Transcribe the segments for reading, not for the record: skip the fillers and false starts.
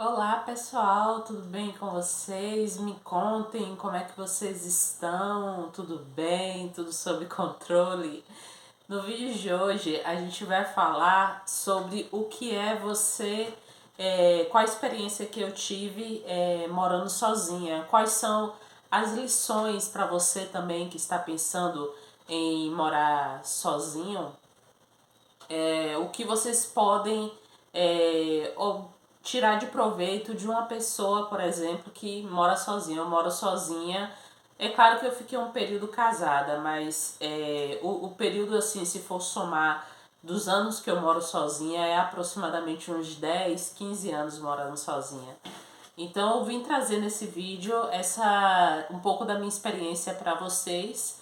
Olá pessoal, tudo bem com vocês? Me contem como é que vocês estão, tudo bem, tudo sob controle? No vídeo de hoje a gente vai falar sobre o que é você, qual a experiência que eu tive morando sozinha, quais são as lições para você também que está pensando em morar sozinho, o que vocês podem tirar de proveito de uma pessoa, por exemplo, que mora sozinha. Eu moro sozinha. É claro que eu fiquei um período casada, mas o período, assim, se for somar dos anos que eu moro sozinha, é aproximadamente uns 10, 15 anos morando sozinha. Então eu vim trazer nesse vídeo um pouco da minha experiência para vocês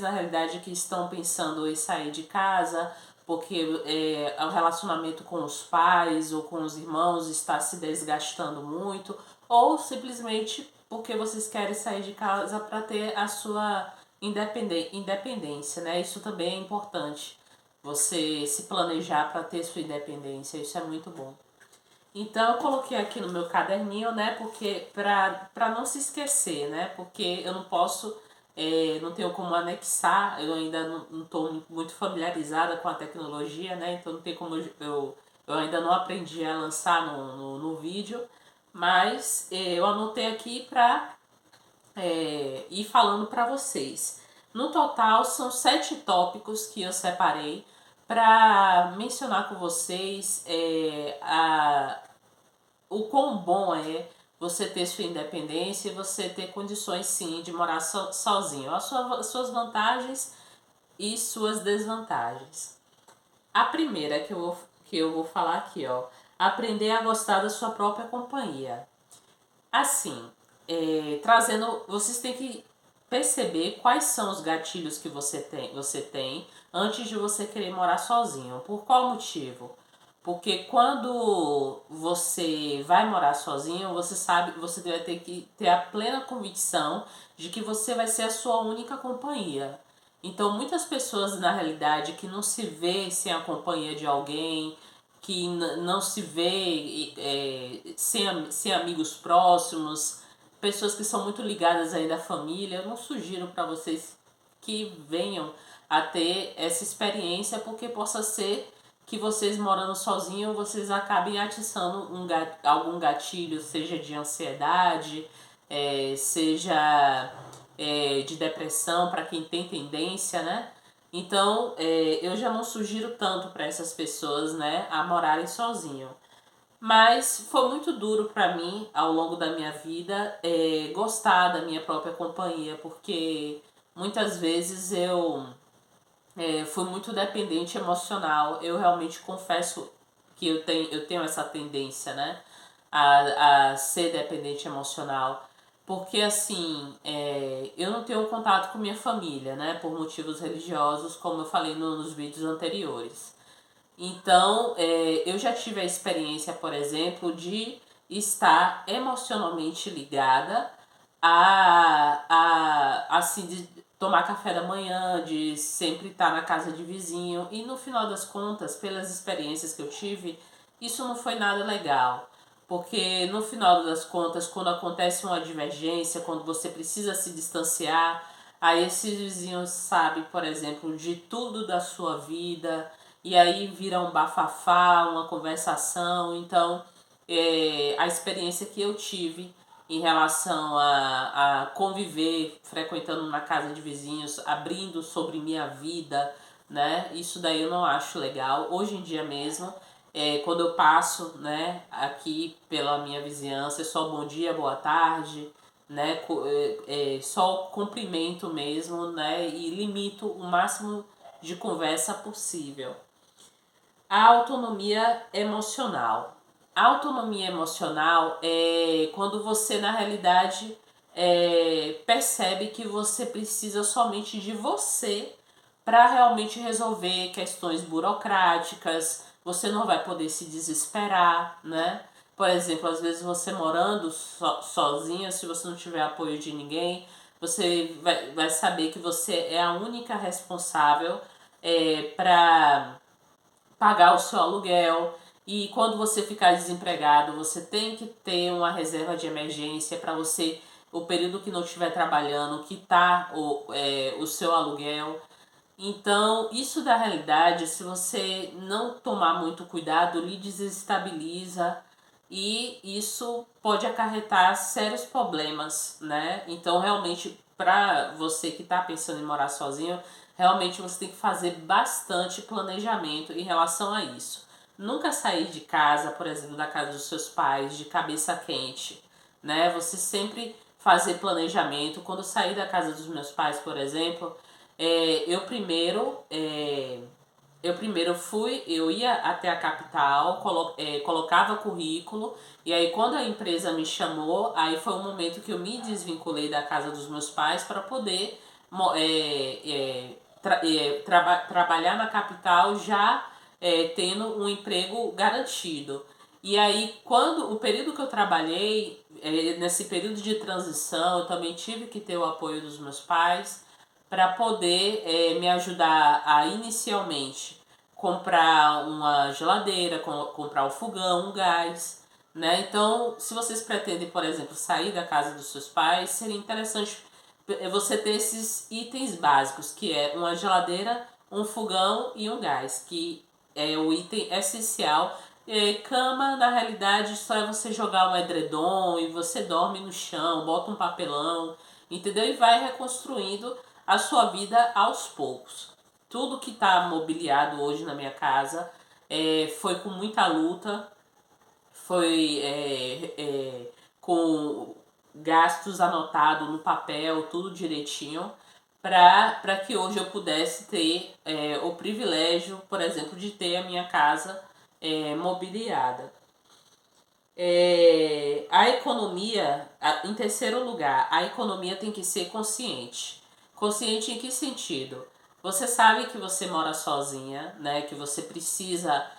na realidade que estão pensando em sair de casa, porque o relacionamento com os pais ou com os irmãos está se desgastando muito, ou simplesmente porque vocês querem sair de casa para ter a sua independência, né? Isso também é importante. Você se planejar para ter sua independência, isso é muito bom. Então eu coloquei aqui no meu caderninho, né, porque para não se esquecer, né, porque eu não posso, não tenho como anexar, eu ainda não estou muito familiarizada com a tecnologia, né, então não tem como eu ainda não aprendi a lançar no vídeo, mas eu anotei aqui para ir falando para vocês. No total, são 7 tópicos que eu separei para mencionar com vocês o quão bom é você ter sua independência e você ter condições sim de morar sozinho. As suas vantagens e suas desvantagens. A primeira que eu vou falar aqui, ó. Aprender a gostar da sua própria companhia. Assim, trazendo. Vocês têm que perceber quais são os gatilhos que você tem antes de você querer morar sozinho. Por qual motivo? Porque quando você vai morar sozinho, você sabe, você vai ter que ter a plena convicção de que você vai ser a sua única companhia. Então, muitas pessoas na realidade que não se vê sem a companhia de alguém, que não se vê sem amigos próximos, pessoas que são muito ligadas ainda à família, eu não sugiro para vocês que venham a ter essa experiência, porque possa ser que vocês morando sozinhos, vocês acabem atiçando algum gatilho, seja de ansiedade, seja de depressão, para quem tem tendência, né? Então, eu já não sugiro tanto para essas pessoas, né, a morarem sozinho. Mas foi muito duro para mim, ao longo da minha vida, gostar da minha própria companhia, porque muitas vezes fui muito dependente emocional. Eu realmente confesso que eu tenho essa tendência, né? A ser dependente emocional. Porque assim, eu não tenho contato com minha família, né? Por motivos religiosos, como eu falei nos vídeos anteriores. Então, eu já tive a experiência, por exemplo, de estar emocionalmente ligada assim, de tomar café da manhã, de sempre estar na casa de vizinho. E no final das contas, pelas experiências que eu tive, isso não foi nada legal. Porque no final das contas, quando acontece uma divergência, quando você precisa se distanciar, aí esses vizinhos sabem, por exemplo, de tudo da sua vida, e aí vira um bafafá, uma conversação. Então, a experiência que eu tive em relação a conviver, frequentando uma casa de vizinhos, abrindo sobre minha vida, né? Isso daí eu não acho legal. Hoje em dia mesmo, quando eu passo, né, aqui pela minha vizinhança, é só bom dia, boa tarde, né? Só cumprimento mesmo, né? E limito o máximo de conversa possível. A autonomia emocional. A autonomia emocional é quando você, na realidade, percebe que você precisa somente de você para realmente resolver questões burocráticas. Você não vai poder se desesperar, né? Por exemplo, às vezes você morando sozinha, se você não tiver apoio de ninguém, você vai saber que você é a única responsável para pagar o seu aluguel. E quando você ficar desempregado, você tem que ter uma reserva de emergência para você, o período que não estiver trabalhando, quitar o seu aluguel. Então, isso da realidade, se você não tomar muito cuidado, lhe desestabiliza e isso pode acarretar sérios problemas, né? Então, realmente, para você que está pensando em morar sozinho, realmente você tem que fazer bastante planejamento em relação a isso. Nunca sair de casa, por exemplo, da casa dos seus pais, de cabeça quente, né? Você sempre fazer planejamento. Quando eu saí da casa dos meus pais, por exemplo, eu ia até a capital, colocava currículo, e aí quando a empresa me chamou, aí foi um momento que eu me desvinculei da casa dos meus pais para poder trabalhar na capital já tendo um emprego garantido. E aí, quando o período que eu trabalhei, nesse período de transição, eu também tive que ter o apoio dos meus pais para poder me ajudar a inicialmente comprar uma geladeira, comprar um fogão, um gás, né? Então, se vocês pretendem, por exemplo, sair da casa dos seus pais, seria interessante você ter esses itens básicos, que é uma geladeira, um fogão e um gás, que é o item essencial. Cama, na realidade, só é você jogar um edredom e você dorme no chão, bota um papelão, entendeu? E vai reconstruindo a sua vida aos poucos. Tudo que está mobiliado hoje na minha casa foi com muita luta, foi com gastos anotados no papel, tudo direitinho, para que hoje eu pudesse ter o privilégio, por exemplo, de ter a minha casa mobiliada. A economia, em terceiro lugar, a economia tem que ser consciente. Consciente em que sentido? Você sabe que você mora sozinha, né? Que você precisa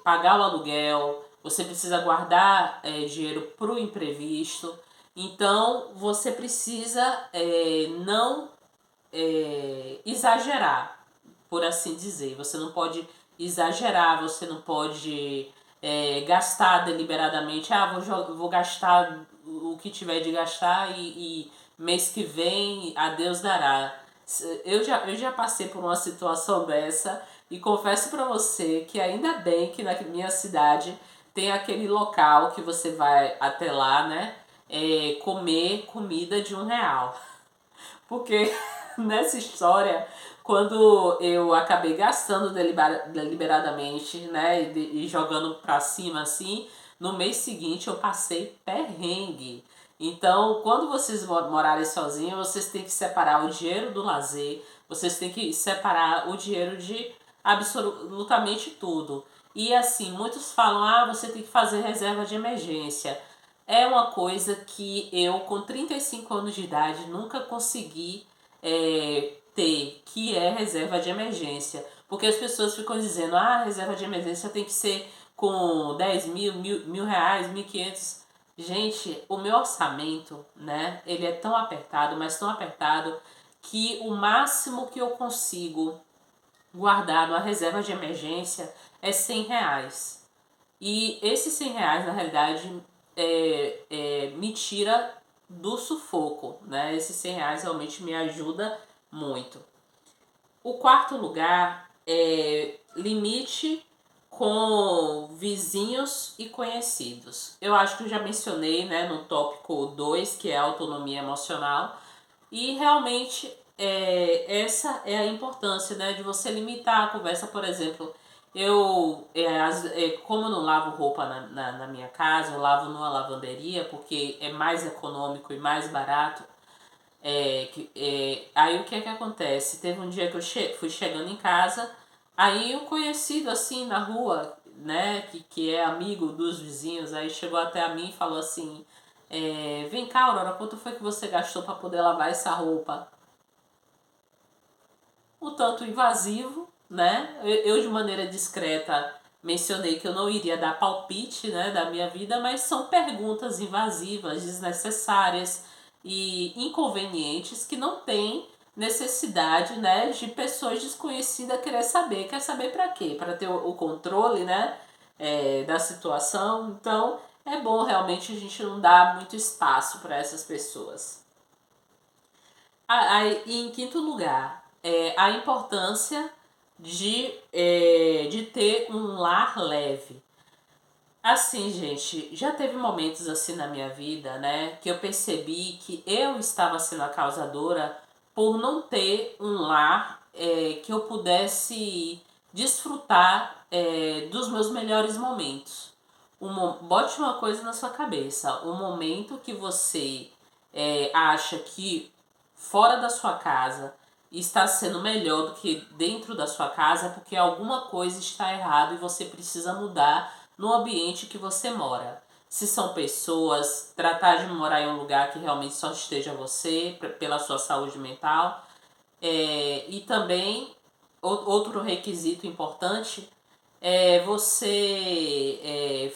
pagar o aluguel, você precisa guardar dinheiro para o imprevisto. Então, você precisa não exagerar, por assim dizer. Você não pode exagerar, você não pode gastar deliberadamente. Vou gastar o que tiver de gastar e mês que vem a Deus dará. Eu já passei por uma situação dessa e confesso para você que ainda bem que na minha cidade tem aquele local que você vai até lá, né? Comer comida de R$ 1. Porque nessa história, quando eu acabei gastando deliberadamente, né, e jogando pra cima assim, no mês seguinte eu passei perrengue. Então, quando vocês morarem sozinhos, vocês têm que separar o dinheiro do lazer, vocês têm que separar o dinheiro de absolutamente tudo. E assim, muitos falam, você tem que fazer reserva de emergência. É uma coisa que eu, com 35 anos de idade, nunca consegui ter, que é reserva de emergência. Porque as pessoas ficam dizendo, reserva de emergência tem que ser com 10 mil reais, 1.500. Gente, o meu orçamento, né, ele é tão apertado, mas tão apertado, que o máximo que eu consigo guardar numa reserva de emergência é R$ 100. E esses R$ 100, na realidade, me tira do sufoco, né? Esses R$ 100 realmente me ajuda muito. O quarto lugar é limite com vizinhos e conhecidos. Eu acho que eu já mencionei, né, no tópico 2, que é a autonomia emocional. E realmente essa é a importância, né, de você limitar a conversa. Por exemplo, como eu não lavo roupa na minha casa, eu lavo numa lavanderia porque é mais econômico e mais barato. Aí o que é que acontece? Teve um dia que eu fui chegando em casa, aí um conhecido assim na rua, né, que é amigo dos vizinhos, aí chegou até a mim e falou assim: vem cá, Aurora, quanto foi que você gastou para poder lavar essa roupa? Um tanto invasivo, né? Eu de maneira discreta mencionei que eu não iria dar palpite, né, da minha vida, mas são perguntas invasivas, desnecessárias e inconvenientes que não têm necessidade, né, de pessoas desconhecidas querer saber. Quer saber para quê? Para ter o controle, né, da situação. Então, é bom realmente a gente não dar muito espaço para essas pessoas. E em quinto lugar, a importância de ter um lar leve. Assim, gente, já teve momentos assim na minha vida, né, que eu percebi que eu estava sendo a causadora por não ter um lar que eu pudesse desfrutar dos meus melhores momentos. Bote uma coisa na sua cabeça, o momento que você acha que fora da sua casa está sendo melhor do que dentro da sua casa, porque alguma coisa está errada e você precisa mudar no ambiente que você mora. Se são pessoas, tratar de morar em um lugar que realmente só esteja você, pela sua saúde mental. E também, outro requisito importante é você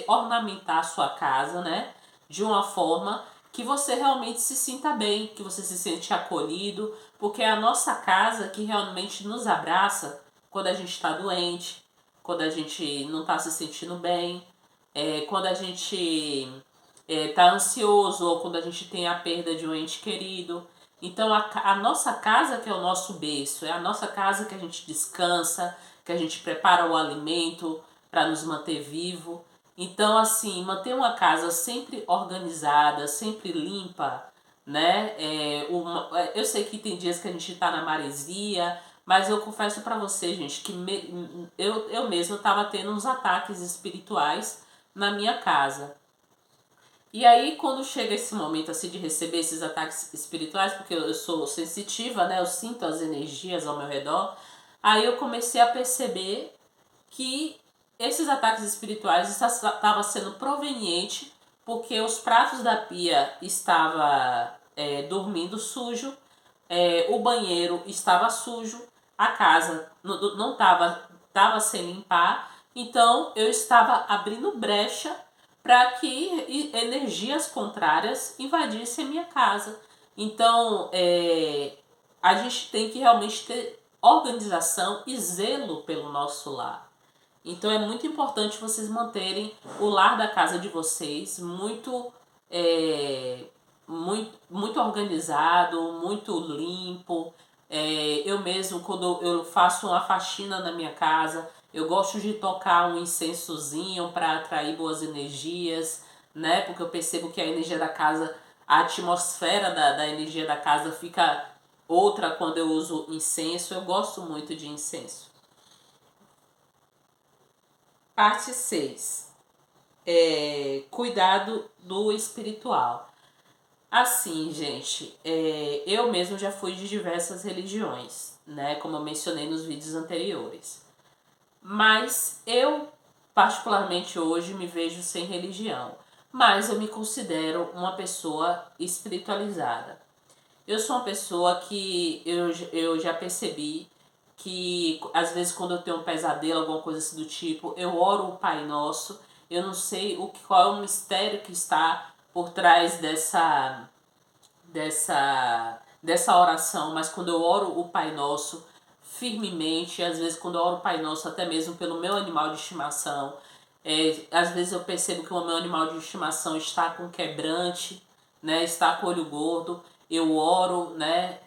ornamentar a sua casa, né? De uma forma que você realmente se sinta bem, que você se sente acolhido, porque é a nossa casa que realmente nos abraça quando a gente está doente, quando a gente não está se sentindo bem, quando a gente está ansioso ou quando a gente tem a perda de um ente querido. Então a nossa casa que é o nosso berço, é a nossa casa que a gente descansa, que a gente prepara o alimento para nos manter vivo. Então assim, manter uma casa sempre organizada, sempre limpa, né? Eu sei que tem dias que a gente tá na maresia, mas eu confesso para você, gente, que eu mesma estava tendo uns ataques espirituais na minha casa. E aí, quando chega esse momento assim de receber esses ataques espirituais, porque eu sou sensitiva, né? Eu sinto as energias ao meu redor. Aí eu comecei a perceber que esses ataques espirituais estavam sendo proveniente porque os pratos da pia estavam dormindo sujo, o banheiro estava sujo, a casa não estava sem limpar, então eu estava abrindo brecha para que energias contrárias invadissem a minha casa. Então, a gente tem que realmente ter organização e zelo pelo nosso lar. Então é muito importante vocês manterem o lar da casa de vocês muito organizado, muito limpo. Eu mesmo, quando eu faço uma faxina na minha casa, eu gosto de tocar um incensozinho para atrair boas energias, né? Porque eu percebo que a energia da casa, a atmosfera da energia da casa fica outra quando eu uso incenso. Eu gosto muito de incenso. Parte 6. Cuidado do espiritual. Assim, gente, eu mesmo já fui de diversas religiões, né? Como eu mencionei nos vídeos anteriores. Mas eu, particularmente hoje, me vejo sem religião. Mas eu me considero uma pessoa espiritualizada. Eu sou uma pessoa que eu já percebi que às vezes quando eu tenho um pesadelo, alguma coisa assim do tipo, eu oro o Pai Nosso. Eu não sei qual é o mistério que está por trás dessa oração, mas quando eu oro o Pai Nosso firmemente, às vezes quando eu oro o Pai Nosso até mesmo pelo meu animal de estimação, às vezes eu percebo que o meu animal de estimação está com quebrante, né, está com olho gordo, eu oro, né,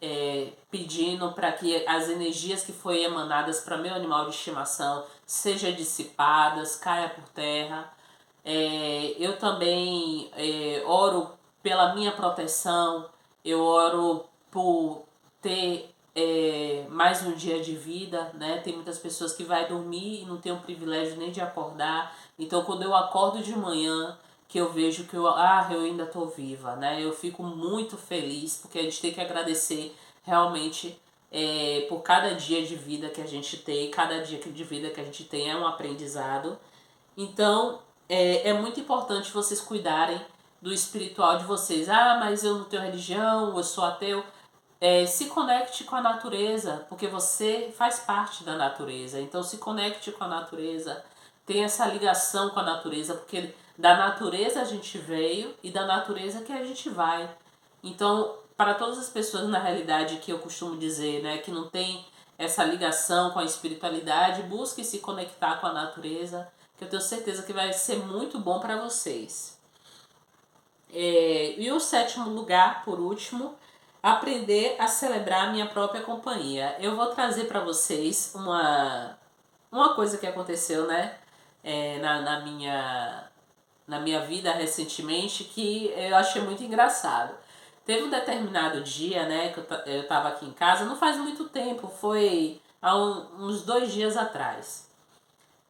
pedindo para que as energias que foram emanadas para meu animal de estimação sejam dissipadas, caia por terra. Eu também oro pela minha proteção, eu oro por ter mais um dia de vida, né? Tem muitas pessoas que vai dormir e não tem o privilégio nem de acordar. Então, quando eu acordo de manhã, que eu vejo que eu ainda estou viva, né? Eu fico muito feliz, porque a gente tem que agradecer realmente por cada dia de vida que a gente tem. Cada dia de vida que a gente tem é um aprendizado. Então, é muito importante vocês cuidarem do espiritual de vocês. Mas eu não tenho religião, eu sou ateu. Se conecte com a natureza, porque você faz parte da natureza. Então, se conecte com a natureza. Tenha essa ligação com a natureza, porque da natureza a gente veio e da natureza que a gente vai. Então, para todas as pessoas, na realidade, que eu costumo dizer, né, que não tem essa ligação com a espiritualidade, busque se conectar com a natureza, que eu tenho certeza que vai ser muito bom para vocês. E o sétimo lugar, por último, aprender a celebrar minha própria companhia. Eu vou trazer para vocês uma coisa que aconteceu, né, na minha vida recentemente, que eu achei muito engraçado. Teve um determinado dia, né, que eu tava aqui em casa, não faz muito tempo, foi há uns 2 dias atrás.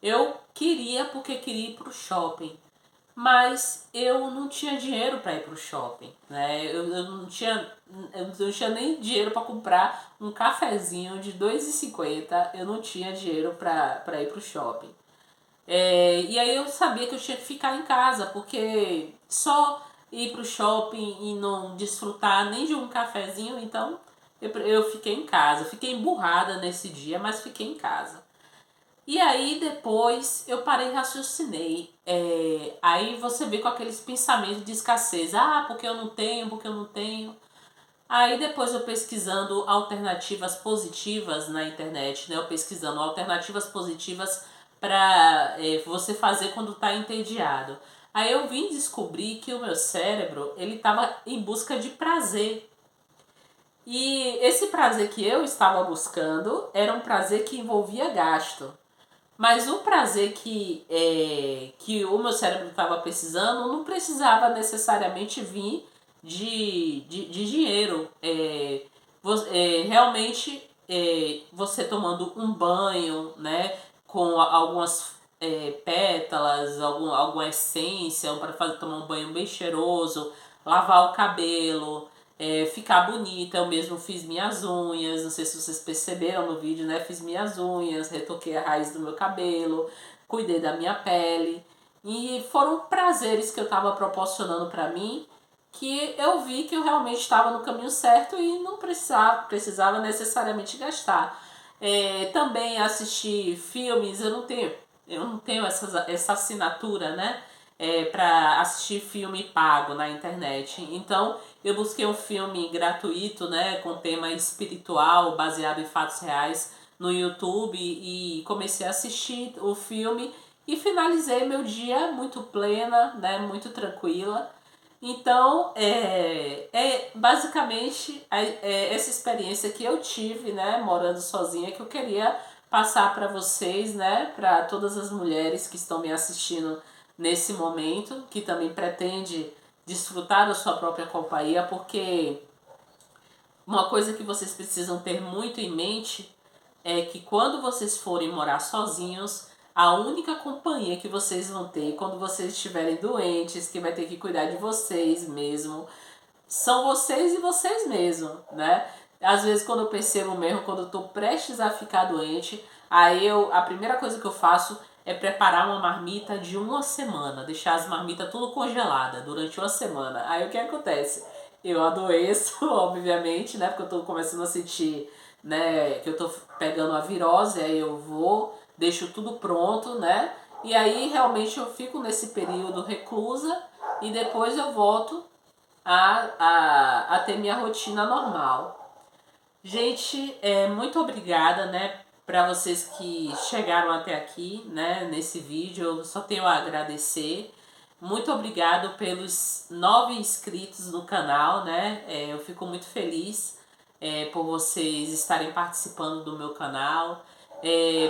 Eu queria, porque queria ir pro shopping, mas eu não tinha dinheiro para ir pro shopping, né? Eu não tinha nem dinheiro para comprar um cafezinho de R$ 2,50, eu não tinha dinheiro para ir pro shopping. E aí eu sabia que eu tinha que ficar em casa, porque só ir pro shopping e não desfrutar nem de um cafezinho, então eu fiquei em casa. Fiquei emburrada nesse dia, mas fiquei em casa. E aí depois eu parei e raciocinei. Aí você vê com aqueles pensamentos de escassez. Ah, porque eu não tenho, porque eu não tenho. Aí depois eu pesquisando alternativas positivas na internet, né? Eu pesquisando alternativas positivas para você fazer quando está entediado. Aí eu vim descobrir que o meu cérebro, ele estava em busca de prazer. E esse prazer que eu estava buscando era um prazer que envolvia gasto. Mas o prazer que o meu cérebro estava precisando não precisava necessariamente vir de dinheiro. Realmente, você tomando um banho, né, com algumas pétalas, alguma essência, para tomar um banho bem cheiroso, lavar o cabelo, ficar bonita. Eu mesmo fiz minhas unhas, não sei se vocês perceberam no vídeo, né? Fiz minhas unhas, retoquei a raiz do meu cabelo, cuidei da minha pele. E foram prazeres que eu estava proporcionando para mim, que eu vi que eu realmente estava no caminho certo e não precisava necessariamente gastar. Também assistir filmes, eu não tenho essa assinatura, né? Para assistir filme pago na internet. Então eu busquei um filme gratuito, né, com tema espiritual, baseado em fatos reais, no YouTube, e comecei a assistir o filme e finalizei meu dia muito plena, né, muito tranquila. Então, basicamente essa experiência que eu tive, né, morando sozinha, que eu queria passar para vocês, né, para todas as mulheres que estão me assistindo nesse momento, que também pretende desfrutar da sua própria companhia, porque uma coisa que vocês precisam ter muito em mente é que quando vocês forem morar sozinhos, a única companhia que vocês vão ter quando vocês estiverem doentes, que vai ter que cuidar de vocês mesmo, são vocês e vocês mesmos, né? Às vezes quando eu percebo mesmo, quando eu tô prestes a ficar doente, a primeira coisa que eu faço é preparar uma marmita de uma semana, deixar as marmitas tudo congelada durante uma semana. Aí o que acontece? Eu adoeço, obviamente, né? Porque eu tô começando a sentir, né, que eu tô pegando a virose, aí eu vou, deixo tudo pronto, né? E aí realmente eu fico nesse período reclusa e depois eu volto a ter minha rotina normal. Gente, muito obrigada, né, para vocês que chegaram até aqui, né, nesse vídeo. Eu só tenho a agradecer. Muito obrigado pelos 9 inscritos no canal, né? Eu fico muito feliz por vocês estarem participando do meu canal.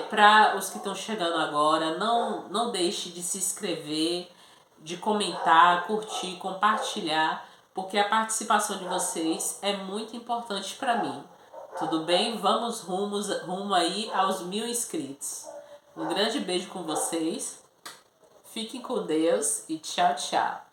Para os que estão chegando agora, não deixe de se inscrever, de comentar, curtir, compartilhar, porque a participação de vocês é muito importante para mim. Tudo bem? Vamos rumo aí aos 1.000 inscritos. Um grande beijo com vocês. Fiquem com Deus e tchau, tchau.